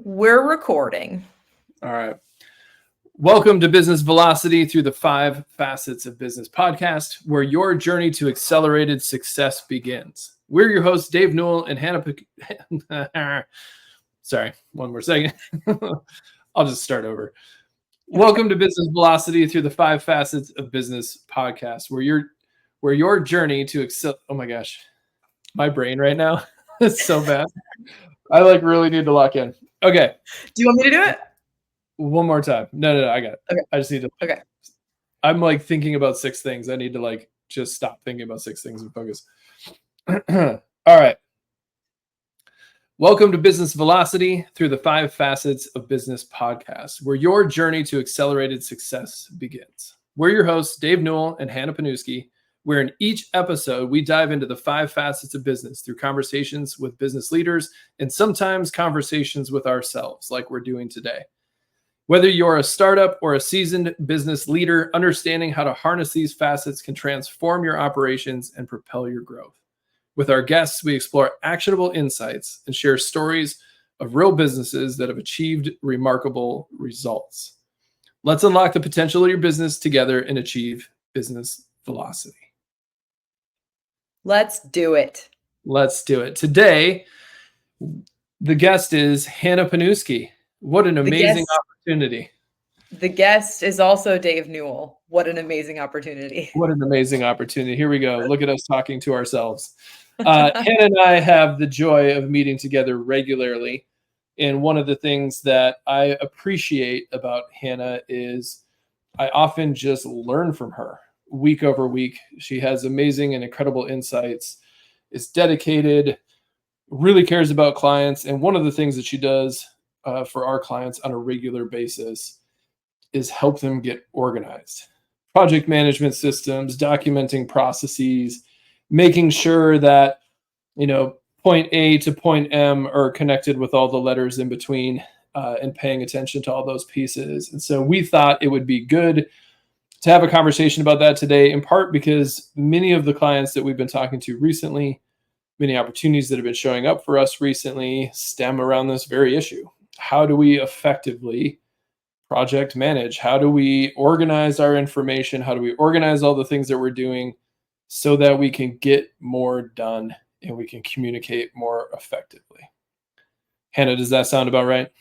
We're recording. All right. Welcome to Business Velocity through the 5 Facets of Business podcast, where your journey to accelerated success begins. We're your hosts, Dave Newell and Hannah. Sorry, one more second. I'll just start over. Welcome to Business Velocity through the 5 Facets of Business podcast, where your journey to excel. Oh my gosh, my brain right now is so bad. I really need to lock in. Okay. Do you want me to do it? One more time. No, I got it. Okay. I just need to. Okay. I'm thinking about 6 things. I need to just stop thinking about 6 things and focus. All right. Welcome to Business Velocity through the 5 Facets of Business podcast, where your journey to accelerated success begins. We're your hosts, Dave Newell and Hannah Panuski, where in each episode, we dive into the 5 facets of business through conversations with business leaders and sometimes conversations with ourselves like we're doing today. Whether you're a startup or a seasoned business leader, understanding how to harness these facets can transform your operations and propel your growth. With our guests, we explore actionable insights and share stories of real businesses that have achieved remarkable results. Let's unlock the potential of your business together and achieve business velocity. Let's do it. Let's do it. Today, the guest is Hannah Panuski. What an amazing opportunity. The guest is also Dave Newell. What an amazing opportunity. What an amazing opportunity. Here we go. Look at us talking to ourselves. Hannah and I have the joy of meeting together regularly. And one of the things that I appreciate about Hannah is I often just learn from her week over week. She has amazing and incredible insights, is dedicated, really cares about clients. And one of the things that she does for our clients on a regular basis is help them get organized. Project management systems, documenting processes, making sure that, point A to point M are connected with all the letters in between and paying attention to all those pieces. And so we thought it would be good to have a conversation about that today, in part because many of the clients that we've been talking to recently, many opportunities that have been showing up for us recently stem around this very issue. How do we effectively project manage? How do we organize our information? How do we organize all the things that we're doing so that we can get more done and we can communicate more effectively? Hannah, does that sound about right?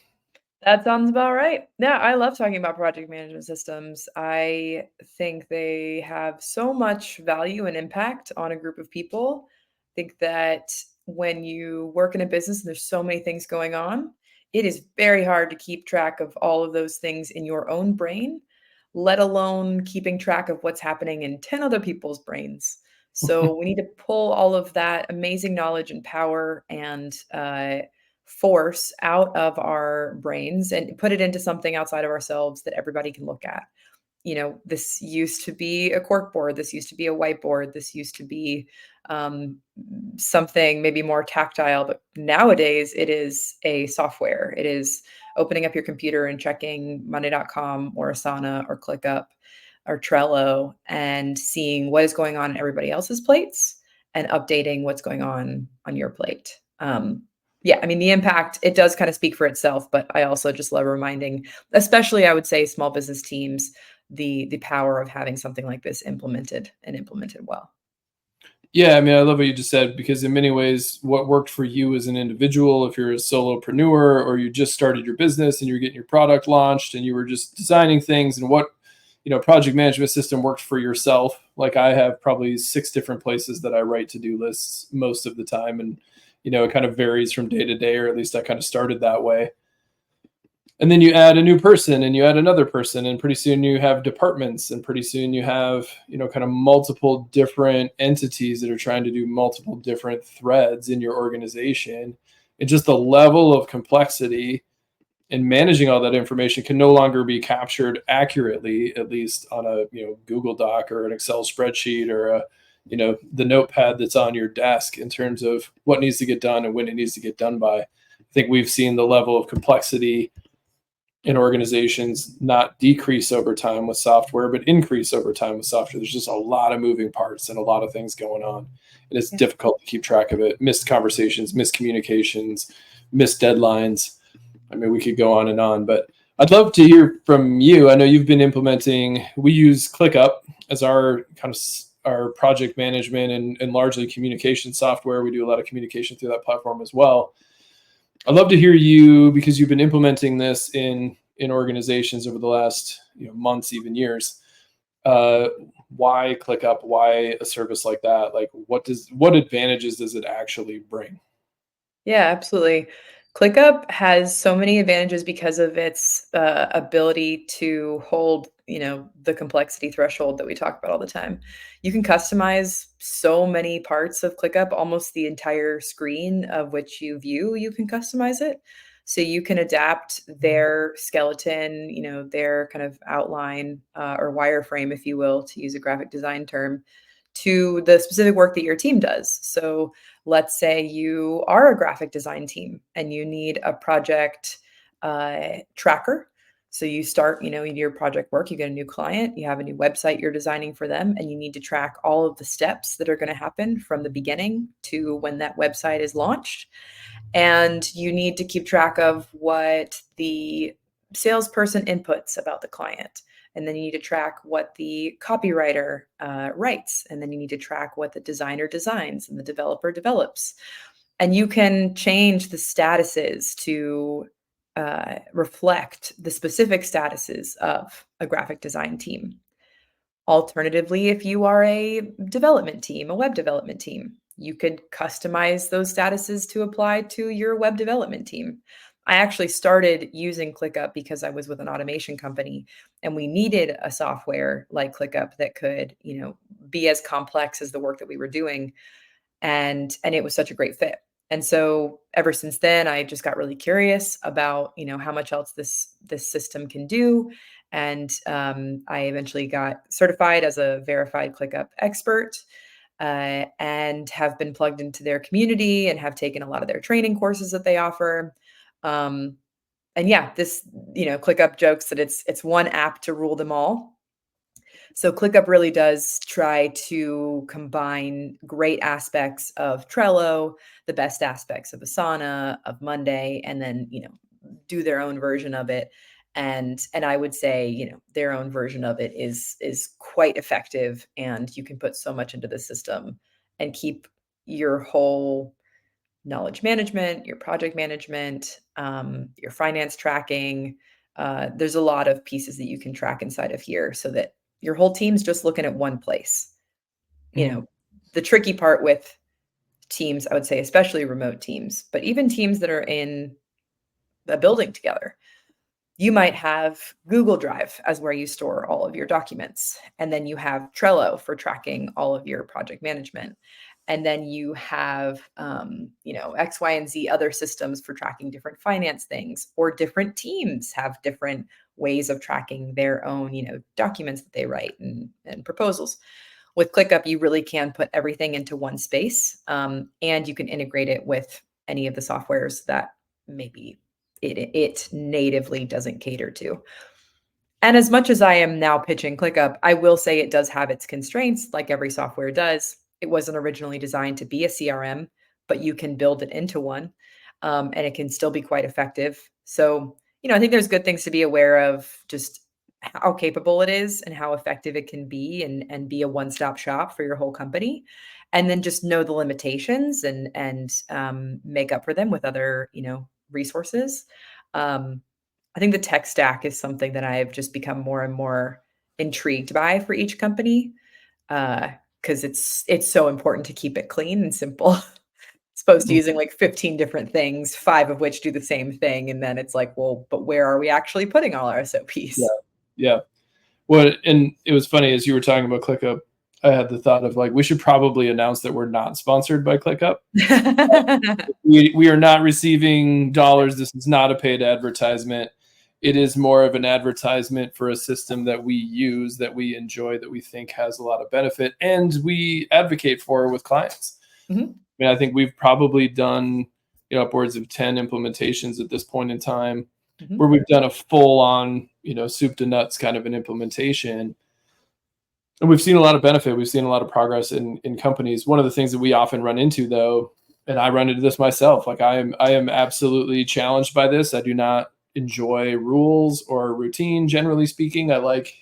That sounds about right. Yeah, I love talking about project management systems. I think they have so much value and impact on a group of people. I think that when you work in a business and there's so many things going on, it is very hard to keep track of all of those things in your own brain, let alone keeping track of what's happening in 10 other people's brains. So we need to pull all of that amazing knowledge and power and force out of our brains and put it into something outside of ourselves that everybody can look at. This used to be a corkboard. This used to be a whiteboard. This used to be something maybe more tactile, but nowadays it is a software. It is opening up your computer and checking Monday.com or Asana or ClickUp or Trello and seeing what is going on in everybody else's plates and updating what's going on your plate. The impact, it does kind of speak for itself, but I also just love reminding, especially I would say small business teams, the power of having something like this implemented well. Yeah, I love what you just said, because in many ways, what worked for you as an individual, if you're a solopreneur or you just started your business and you're getting your product launched and you were just designing things, and what, project management system worked for yourself. Like I have probably 6 different places that I write to-do lists most of the time. And, it kind of varies from day to day, or at least I kind of started that way. And then you add a new person and you add another person, and pretty soon you have departments, and pretty soon you have, kind of multiple different entities that are trying to do multiple different threads in your organization. And just the level of complexity in managing all that information can no longer be captured accurately, at least on a, Google Doc or an Excel spreadsheet or the notepad that's on your desk, in terms of what needs to get done and when it needs to get done by. I think we've seen the level of complexity in organizations not decrease over time with software, but increase over time with software. There's just a lot of moving parts and a lot of things going on. And it's difficult to keep track of it. Missed conversations, miscommunications, missed deadlines. I mean, we could go on and on, but I'd love to hear from you. I know you've been implementing, we use ClickUp as our kind of our project management and largely communication software. We do a lot of communication through that platform as well. I'd love to hear you, because you've been implementing this in organizations over the last months, even years. Why ClickUp? Why a service like that? Like, what advantages does it actually bring? Yeah, absolutely. ClickUp has so many advantages because of its ability to hold, the complexity threshold that we talk about all the time. You can customize so many parts of ClickUp, almost the entire screen of which you view, you can customize it. So you can adapt their skeleton, their kind of outline or wireframe, if you will, to use a graphic design term, to the specific work that your team does. So let's say you are a graphic design team and you need a project tracker. So you start, your project work, you get a new client, you have a new website you're designing for them, and you need to track all of the steps that are going to happen from the beginning to when that website is launched. And you need to keep track of what the salesperson inputs about the client. And then you need to track what the copywriter writes. And then you need to track what the designer designs and the developer develops. And you can change the statuses to reflect the specific statuses of a graphic design team. Alternatively, if you are a development team, a web development team, you could customize those statuses to apply to your web development team. I actually started using ClickUp because I was with an automation company and we needed a software like ClickUp that could, be as complex as the work that we were doing. And it was such a great fit. And so ever since then, I just got really curious about, how much else this system can do. And I eventually got certified as a verified ClickUp expert, and have been plugged into their community and have taken a lot of their training courses that they offer. Um, and yeah, this, ClickUp jokes that it's one app to rule them all. So ClickUp really does try to combine great aspects of Trello, the best aspects of Asana, of Monday, and then, do their own version of it. And I would say, their own version of it is quite effective, and you can put so much into the system and keep your whole knowledge management, your project management, your finance tracking. There's a lot of pieces that you can track inside of here so that your whole team's just looking at one place. Mhm. The tricky part with teams, I would say, especially remote teams, but even teams that are in a building together, you might have Google Drive as where you store all of your documents. And then you have Trello for tracking all of your project management. And then you have, X, Y, and Z other systems for tracking different finance things, or different teams have different ways of tracking their own, documents that they write and proposals. With ClickUp, you really can put everything into one space, and you can integrate it with any of the softwares that maybe it natively doesn't cater to. And as much as I am now pitching ClickUp, I will say it does have its constraints, like every software does. It wasn't originally designed to be a CRM, but you can build it into one, and it can still be quite effective. So, I think there's good things to be aware of, just how capable it is and how effective it can be, and be a one-stop shop for your whole company. And then just know the limitations and make up for them with other, resources. Um, I think the tech stack is something that I've just become more and more intrigued by for each company, because it's so important to keep it clean and simple. As opposed to Mhm. using like 15 different things, 5 of which do the same thing, and then it's like, well, but where are we actually putting all our Yeah. SOPs? Yeah. Well, and it was funny as you were talking about ClickUp, I had the thought of like, we should probably announce that we're not sponsored by ClickUp. We are not receiving dollars. This is not a paid advertisement. It is more of an advertisement for a system that we use, that we enjoy, that we think has a lot of benefit, and we advocate for with clients. Mhm, I mean, I think we've probably done, upwards of 10 implementations at this point in time, mhm, where we've done a full on, soup to nuts kind of an implementation. And we've seen a lot of benefit. We've seen a lot of progress in companies. One of the things that we often run into, though, and I run into this myself. Like I am absolutely challenged by this. I do not enjoy rules or routine. Generally speaking, I like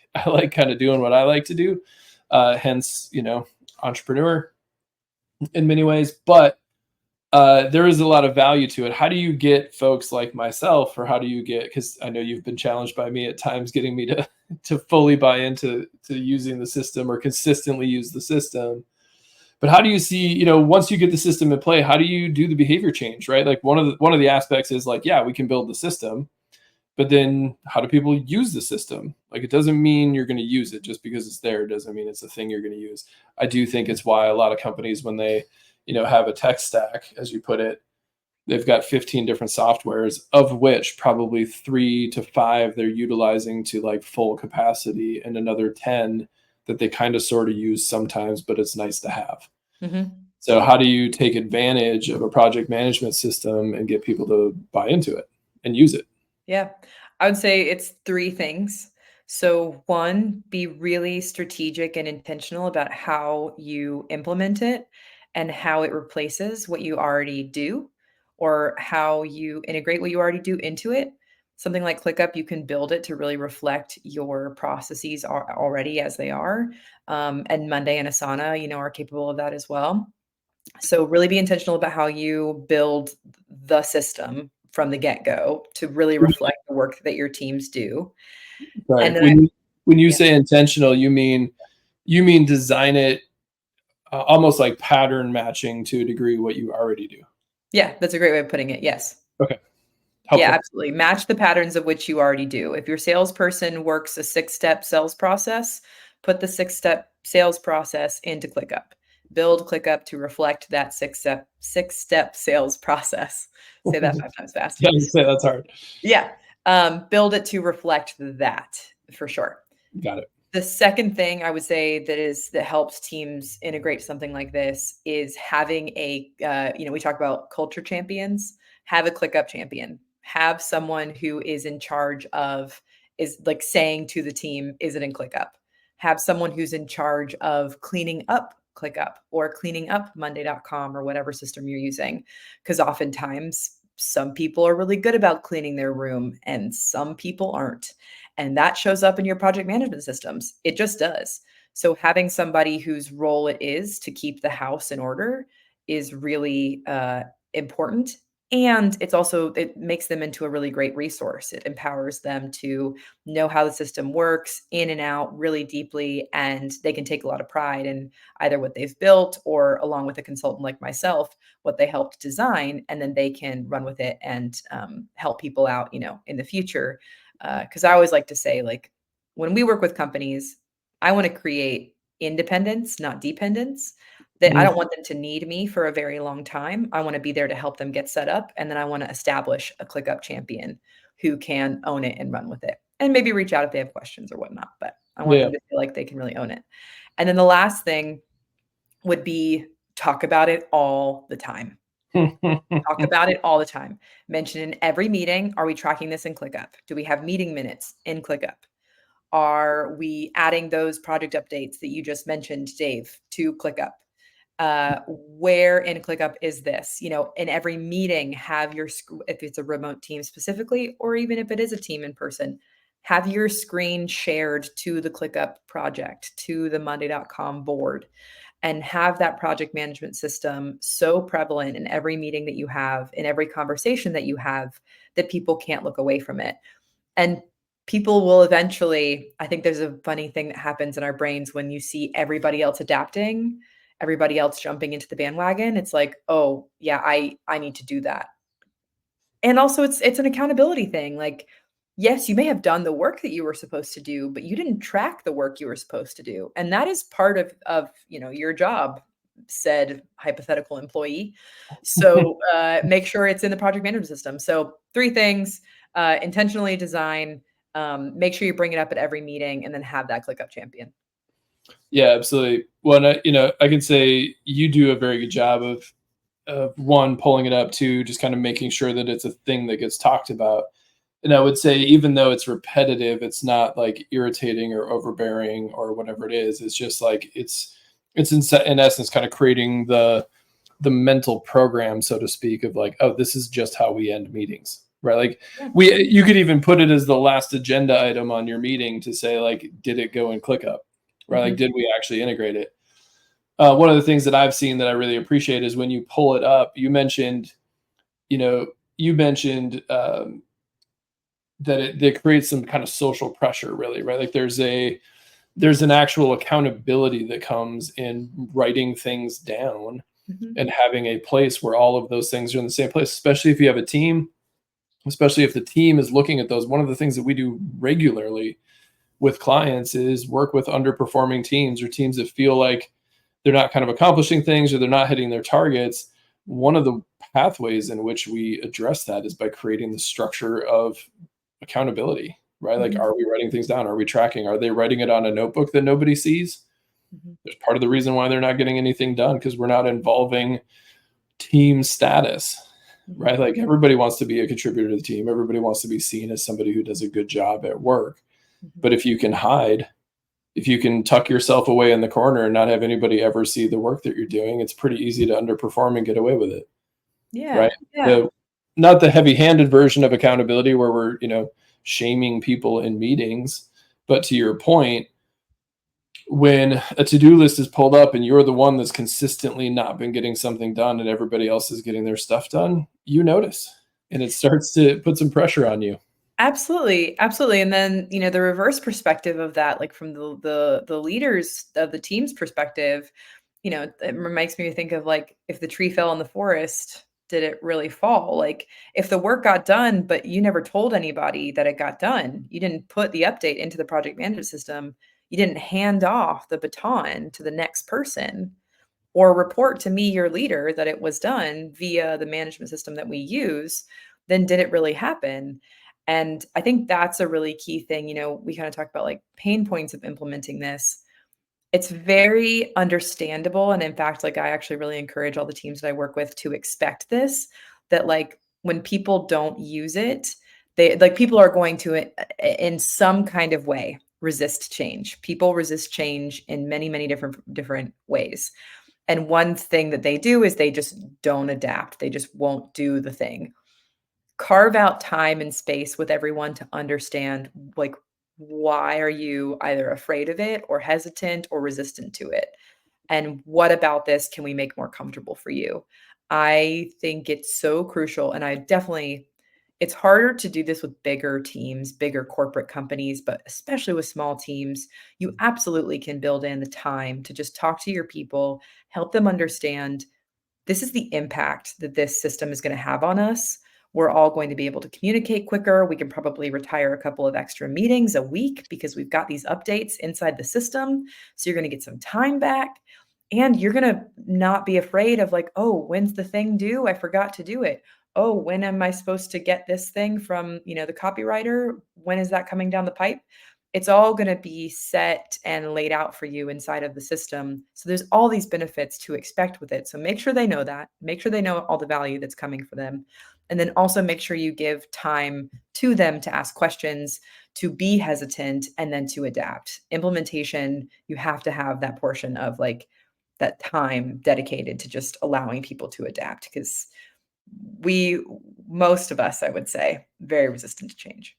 kind of doing what I like to do. Hence, entrepreneur in many ways. But there is a lot of value to it. How do you get folks like myself, or how do you get? Because I know you've been challenged by me at times, getting me to fully buy into using the system or consistently use the system. But how do you see, once you get the system in play, how do you do the behavior change, right? Like one of the aspects is like, yeah, we can build the system, but then how do people use the system? Like, it doesn't mean you're going to use it just because it's there. It doesn't mean it's a thing you're going to use. I do think it's why a lot of companies, when they, have a tech stack, as you put it, they've got 15 different softwares, of which probably 3 to 5 they're utilizing to like full capacity, and another 10 that they kind of sort of use sometimes, but it's nice to have. Mm-hmm. So how do you take advantage of a project management system and get people to buy into it and use it? Yeah, I would say it's 3 things. So 1, be really strategic and intentional about how you implement it and how it replaces what you already do, or how you integrate what you already do into it. Something like ClickUp, you can build it to really reflect your processes already as they are. And Monday and Asana, are capable of that as well. So really be intentional about how you build the system from the get-go to really reflect the work that your teams do. And Right. then When you yeah, say intentional, you mean design it almost like pattern matching to a degree what you already do. yeah, that's a great way of putting it. Yes. Okay. Yeah, Helpful. absolutely. Match the patterns of which you already do. If your salesperson works a 6-step sales process, put the 6-step sales process into ClickUp. Build ClickUp to reflect that six-step sales process. Say that 5 times fast. Yeah, you say that's hard. Yeah. Build it to reflect that for sure. Got it. The second thing I would say that helps teams integrate something like this is having we talk about culture champions. Have a ClickUp champion. Have someone who is in charge of, is like saying to the team, is it in ClickUp? Have someone who's in charge of cleaning up ClickUp or cleaning up Monday.com or whatever system you're using. Because oftentimes some people are really good about cleaning their room and some people aren't. And that shows up in your project management systems. It just does. So having somebody whose role it is to keep the house in order is really important. And it makes them into a really great resource. It empowers them to know how the system works in and out really deeply. And they can take a lot of pride in either what they've built, or along with a consultant like myself, what they helped design. And then they can run with it and help people out, in the future. Because I always like to say, like, when we work with companies, I want to create independence, not dependence. That I Mhm. don't want them to need me for a very long time. I want to be there to help them get set up, and then I want to establish a ClickUp champion who can own it and run with it, and maybe reach out if they have questions or whatnot. But I want Yeah. them to feel like they can really own it. And then the last thing would be talk about it all the time. Talk about it all the time. Mention in every meeting, are we tracking this in ClickUp? Do we have meeting minutes in ClickUp? Are we adding those project updates that you just mentioned, Dave, to ClickUp? Where in ClickUp is this? In every meeting, have if it's a remote team specifically, or even if it is a team in person, have your screen shared to the ClickUp project, to the Monday.com board, and have that project management system so prevalent in every meeting that you have, in every conversation that you have, that people can't look away from it. And people will eventually, I think there's a funny thing that happens in our brains when you see everybody else adapting, everybody else jumping into the bandwagon. It's like, oh yeah, I need to do that. And also it's an accountability thing. Like, yes, you may have done the work that you were supposed to do, but you didn't track the work you were supposed to do. And that is part of your job, said hypothetical employee. So make sure it's in the project management system. So 3 things: intentionally design, make sure you bring it up at every meeting, and then have that ClickUp champion. Yeah, absolutely. Well, I can say you do a very good job of one, pulling it up, two, just kind of making sure that it's a thing that gets talked about. And I would say, even though it's repetitive, it's not like irritating or overbearing or whatever it is. It's just like it's in essence kind of creating the the mental program, so to speak, of like, oh, this is just how we end meetings, right? Like Yeah. you could even put it as the last agenda item on your meeting to say like, did it go in ClickUp, right? Like, did we actually integrate it? One of the things that I've seen that I really appreciate is when you pull it up. You mentioned, that it creates some kind of social pressure, really, right? Like there's an actual accountability that comes in writing things down Mhm. and having a place where all of those things are in the same place, especially if you have a team, especially if the team is looking at those. One of the things that we do regularly with clients is work with underperforming teams or teams that feel like they're not kind of accomplishing things or they're not hitting their targets. One of the pathways in which we address that is by creating the structure of accountability, right? Like, Mhm. are we writing things down? Are we tracking? Are they writing it on a notebook that nobody sees? Mhm. There's part of the reason why they're not getting anything done because we're not involving team status, Mhm. right? Like everybody wants to be a contributor to the team. Everybody wants to be seen as somebody who does a good job at work. Mhm. But if you can hide, if you can tuck yourself away in the corner and not have anybody ever see the work that you're doing, it's pretty easy to underperform and get away with it, Yeah. right? Yeah. The not the heavy-handed version of accountability where we're, shaming people in meetings, but to your point, when a to-do list is pulled up and you're the one that's consistently not been getting something done and everybody else is getting their stuff done, you notice and it starts to put some pressure on you. Absolutely, absolutely, and then, the reverse perspective of that, like, from the leaders of the team's perspective, it makes me think of, like, if the tree fell in the forest, did it really fall? Like, if the work got done, but you never told anybody that it got done, you didn't put the update into the project management system, you didn't hand off the baton to the next person, or report to me, your leader, that it was done via the management system that we use, then did it really happen? And I think that's a really key thing. We kind of talked about like pain points of implementing this. It's very understandable. And in fact, like I actually really encourage all the teams that I work with to expect this, that like when people don't use it, they like people are going to in some kind of way resist change. People resist change in many, many different ways. And one thing that they do is they just don't adapt. They just won't do the thing. Carve out time and space with everyone to understand, like, why are you either afraid of it or hesitant or resistant to it? And what about this can we make more comfortable for you? I think it's so crucial. And I definitely, it's harder to do this with bigger teams, bigger corporate companies, but especially with small teams, you absolutely can build in the time to just talk to your people, help them understand this is the impact that this system is going to have on us. We're all going to be able to communicate quicker. We can probably retire a couple of extra meetings a week because we've got these updates inside the system. So you're going to get some time back and you're going to not be afraid of like, oh, when's the thing due? I forgot to do it. Oh, when am I supposed to get this thing from, the copywriter? When is that coming down the pipe? It's all going to be set and laid out for you inside of the system. So there's all these benefits to expect with it. So make sure they know that. Make sure they know all the value that's coming for them. And then also make sure you give time to them to ask questions, to be hesitant, and then to adapt. Implementation, you have to have that portion of like that time dedicated to just allowing people to adapt because we, most of us, I would say, very resistant to change.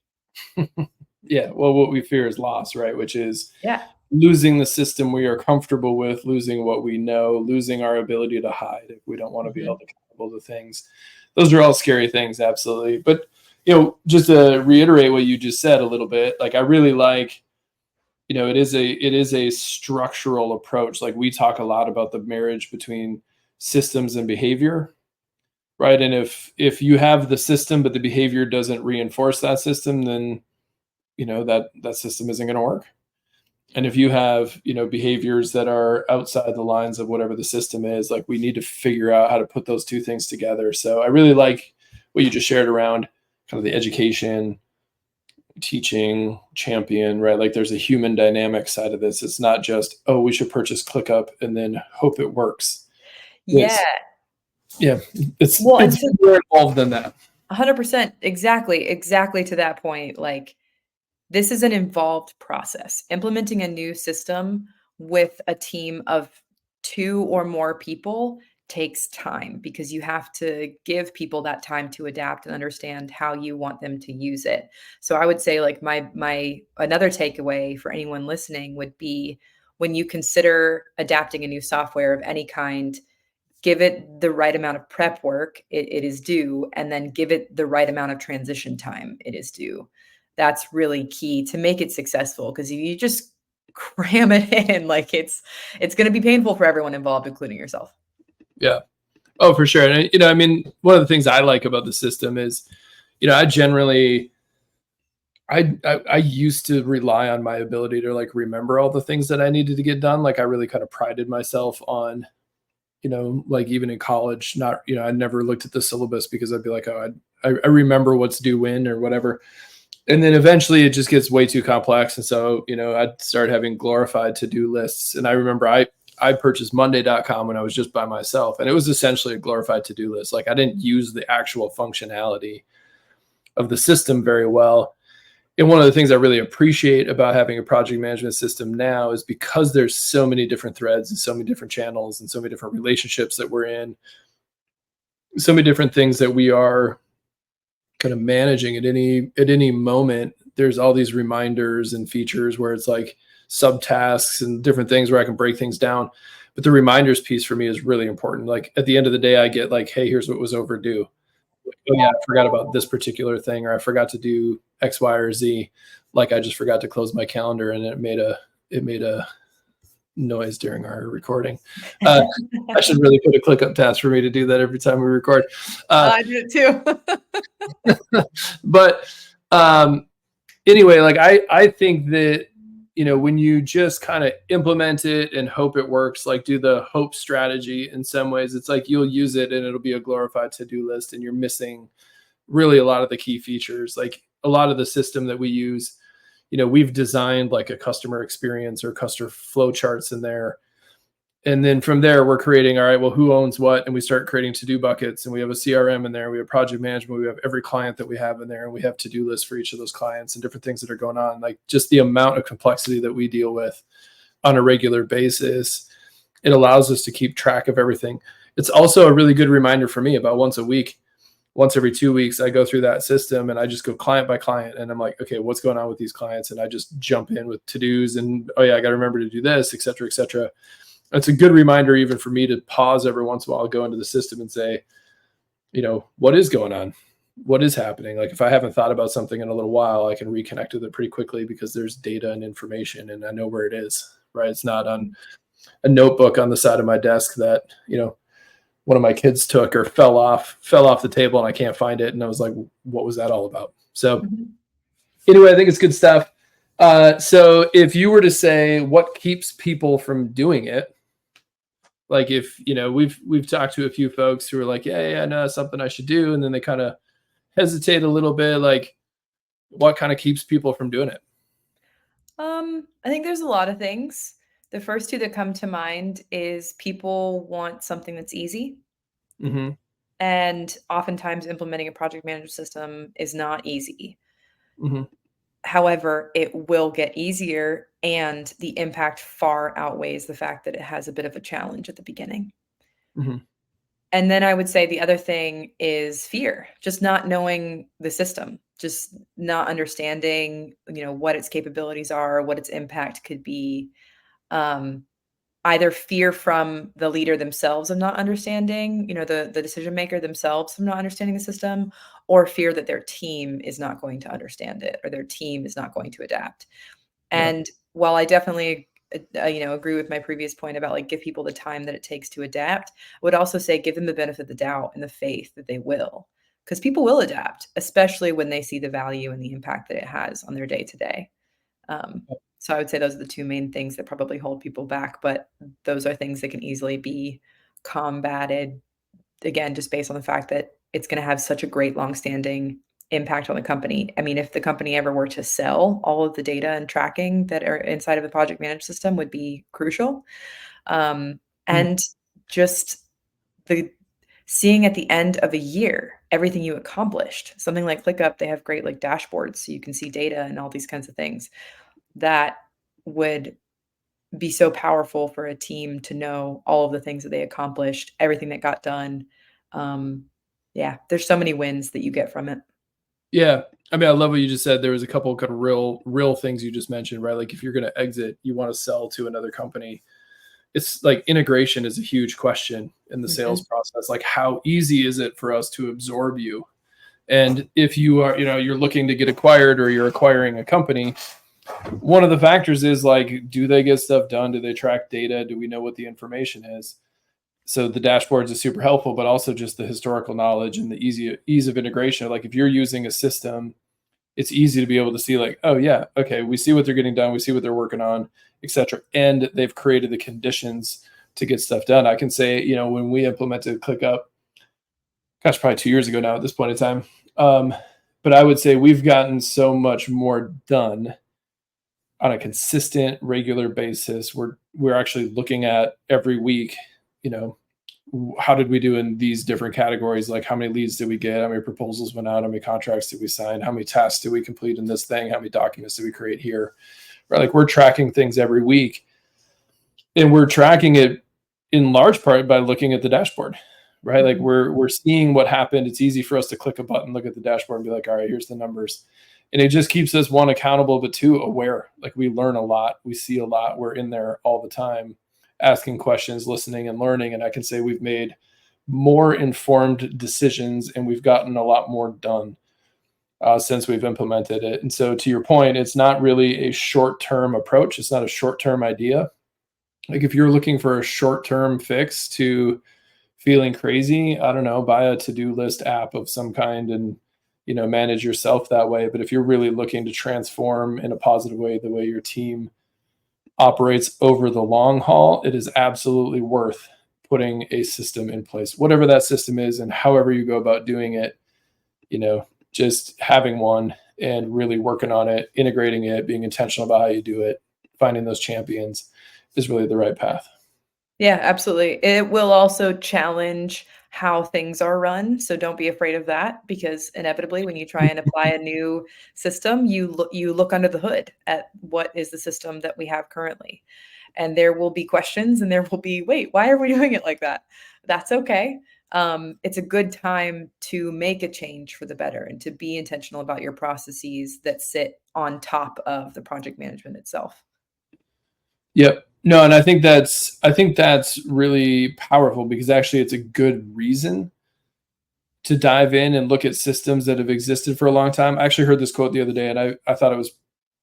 Yeah, well, what we fear is loss, right? Which is Yeah. losing the system we are comfortable with, losing what we know, losing our ability to hide if we don't want to be Mhm. held accountable to things. Those are all scary things, absolutely. But just to reiterate what you just said a little bit, like I really like, it is a structural approach. Like we talk a lot about the marriage between systems and behavior, right? And if you have the system but the behavior doesn't reinforce that system, then that system isn't going to work. And if you have behaviors that are outside the lines of whatever the system is, like we need to figure out how to put those two things together. So I really like what you just shared around kind of the education, teaching, champion, right? Like there's a human dynamic side of this. It's not just, oh, we should purchase ClickUp and then hope it works. Yeah. It's Yeah, it's Well, and it's to more involved than that. 100%, exactly to that point, like, this is an involved process. Implementing a new system with a team of 2 or more people takes time because you have to give people that time to adapt and understand how you want them to use it. So I would say like my another takeaway for anyone listening would be when you consider adapting a new software of any kind, give it the right amount of prep work it is due, and then give it the right amount of transition time it is due. That's really key to make it successful because if you just cram it in, like it's going to be painful for everyone involved, including yourself. Yeah. Oh, for sure. And I mean, one of the things I like about the system is, I generally, I used to rely on my ability to like remember all the things that I needed to get done. Like I really kind of prided myself on, like even in college, not, I never looked at the syllabus because I'd be like, oh, I remember what's due when or whatever. And then eventually it just gets way too complex. And so, I'd start having glorified to-do lists. And I remember I purchased Monday.com when I was just by myself, and it was essentially a glorified to-do list. Like I didn't use the actual functionality of the system very well. And one of the things I really appreciate about having a project management system now is because there's so many different threads and so many different channels and so many different relationships that we're in, so many different things that we are kind of managing at any moment. There's all these reminders and features where it's like subtasks and different things where I can break things down. But the reminders piece for me is really important. Like at the end of the day, I get like, hey, here's what was overdue. Oh yeah, I forgot about this particular thing, or I forgot to do X, Y, or Z. Like I just forgot to close my calendar, and it made a noise during our recording. I should really put a ClickUp task for me to do that every time we record. I did it too. But anyway, like I think that when you just kind of implement it and hope it works, like do the hope strategy in some ways, it's like you'll use it and it'll be a glorified to-do list and you're missing really a lot of the key features. Like a lot of the system that we use, we've designed like a customer experience or customer flow charts in there. And then from there, we're creating, all right, well, who owns what? And we start creating to-do buckets, and we have a CRM in there. We have project management. We have every client that we have in there, and we have to-do lists for each of those clients and different things that are going on. Like just the amount of complexity that we deal with on a regular basis, it allows us to keep track of everything. It's also a really good reminder for me about once a week, once every 2 weeks, I go through that system and I just go client by client. And I'm like, okay, what's going on with these clients? And I just jump in with to-dos and, oh yeah, I got to remember to do this, et cetera, et cetera. It's a good reminder even for me to pause every once in a while, go into the system and say, what is going on? What is happening? Like if I haven't thought about something in a little while, I can reconnect with it pretty quickly because there's data and information and I know where it is, right? It's not on a notebook on the side of my desk that, one of my kids took or fell off the table and I can't find it. And I was like, what was that all about? So anyway, I think it's good stuff. So if you were to say what keeps people from doing it, like if, we've talked to a few folks who are like, yeah, no, that's something I should do. And then they kind of hesitate a little bit. Like what kind of keeps people from doing it? I think there's a lot of things. The first two that come to mind is people want something that's easy. Mm-hmm. And oftentimes implementing a project management system is not easy. Mm-hmm. However, it will get easier and the impact far outweighs the fact that it has a bit of a challenge at the beginning. Mm-hmm. And then I would say the other thing is fear, just not knowing the system, just not understanding, what its capabilities are, what its impact could be. Either fear from the leader themselves of not understanding, the decision maker themselves from not understanding the system, or fear that their team is not going to understand it or their team is not going to adapt. Yeah. And while I definitely agree with my previous point about like give people the time that it takes to adapt, I would also say give them the benefit of the doubt and the faith that they will, because people will adapt, especially when they see the value and the impact that it has on their day to day. So I would say those are the two main things that probably hold people back, but those are things that can easily be combated, again, just based on the fact that it's going to have such a great longstanding impact on the company. I mean, if the company ever were to sell, all of the data and tracking that are inside of the project management system would be crucial. And just the seeing at the end of a year everything you accomplished. Something like ClickUp, they have great like dashboards so you can see data and all these kinds of things that would be so powerful for a team to know all of the things that they accomplished, everything that got done. Yeah, there's so many wins that you get from it. Yeah. I mean, I love what you just said. There was a couple kind of real things you just mentioned, right? Like if you're going to exit, you want to sell to another company. It's like integration is a huge question in the sales Mhm. process. Like how easy is it for us to absorb you? And if you are, you're looking to get acquired or you're acquiring a company, one of the factors is like, do they get stuff done? Do they track data? Do we know what the information is? So the dashboards is super helpful, but also just the historical knowledge and the ease of integration. Like if you're using a system, it's easy to be able to see like, oh yeah, okay, we see what they're getting done, we see what they're working on, etc. And they've created the conditions to get stuff done. I can say, when we implemented ClickUp, gosh, probably 2 years ago now at this point in time. But I would say we've gotten so much more done on a consistent, regular basis. We're actually looking at every week, you know, how did we do in these different categories? Like how many leads did we get? How many proposals went out? How many contracts did we sign? How many tasks did we complete in this thing? How many documents did we create here? Right? Like we're tracking things every week, and we're tracking it in large part by looking at the dashboard, right? Like Mhm. we're seeing what happened. It's easy for us to click a button, look at the dashboard, and be like, all right, here's the numbers. And it just keeps us one accountable, but two aware. Like we learn a lot, we see a lot. We're in there all the time, asking questions, listening, and learning. And I can say we've made more informed decisions, and we've gotten a lot more done since we've implemented it. And so, to your point, it's not really a short-term approach. It's not a short-term idea. Like if you're looking for a short-term fix to feeling crazy, I don't know, buy a to-do list app of some kind and manage yourself that way. But if you're really looking to transform in a positive way the way your team operates over the long haul, it is absolutely worth putting a system in place, whatever that system is, and however you go about doing it. You know, just having one and really working on it, integrating it, being intentional about how you do it, finding those champions is really the right path. Yeah, absolutely. It will also challenge how things are run, so don't be afraid of that because inevitably when you try and apply a new system, you look under the hood at what is the system that we have currently. And there will be questions and there will be, "Wait, why are we doing it like that?" That's okay. It's a good time to make a change for the better and to be intentional about your processes that sit on top of the project management itself. Yep. No, and I think that's really powerful because actually it's a good reason to dive in and look at systems that have existed for a long time. I actually heard this quote the other day and I thought it was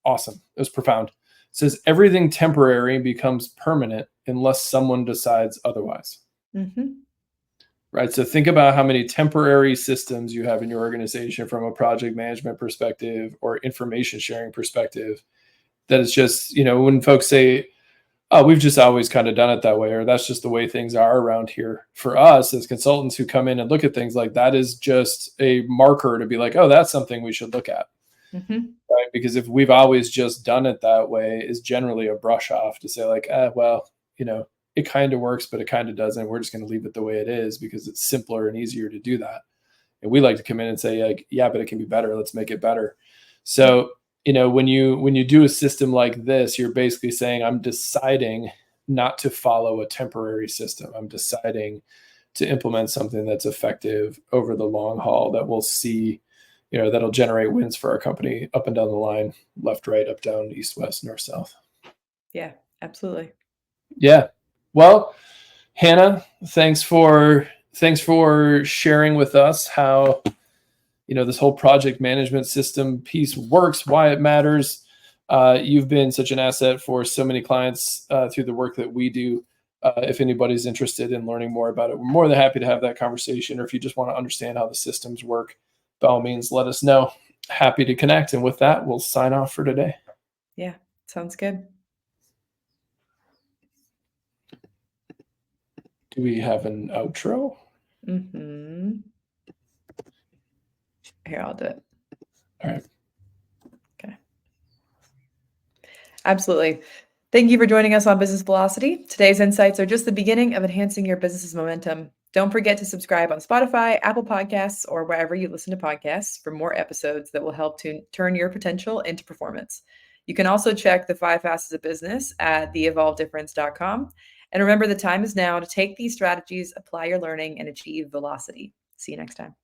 awesome. It was profound. It says everything temporary becomes permanent unless someone decides otherwise. Mhm. Right? So think about how many temporary systems you have in your organization from a project management perspective or information sharing perspective. That is just, when folks say, oh, we've just always kind of done it that way, or that's just the way things are around here. For us as consultants who come in and look at things like that is just a marker to be like, oh, that's something we should look at. Mhm. Right. Because if we've always just done it that way, is generally a brush off to say, like, well, it kind of works, but it kind of doesn't. We're just going to leave it the way it is because it's simpler and easier to do that. And we like to come in and say, like, yeah, but it can be better. Let's make it better. So, when you do a system like this, you're basically saying, I'm deciding not to follow a temporary system. I'm deciding to implement something that's effective over the long haul that we'll see, that'll generate wins for our company up and down the line, left, right, up, down, east, west, north, south. Yeah, absolutely. Yeah. Well, Hannah, thanks for sharing with us how this whole project management system piece works, why it matters. You've been such an asset for so many clients through the work that we do. If anybody's interested in learning more about it, we're more than happy to have that conversation. Or if you just want to understand how the systems work, by all means, let us know. Happy to connect. And with that, we'll sign off for today. Yeah, sounds good. Do we have an outro? Mhm. Here, I'll do it. All right. Okay. Absolutely. Thank you for joining us on Business Velocity. Today's insights are just the beginning of enhancing your business's momentum. Don't forget to subscribe on Spotify, Apple Podcasts, or wherever you listen to podcasts for more episodes that will help to turn your potential into performance. You can also check the 5 facets of business at theevolvedifference.com. And remember, the time is now to take these strategies, apply your learning, and achieve velocity. See you next time.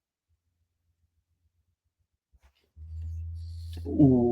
Ooh.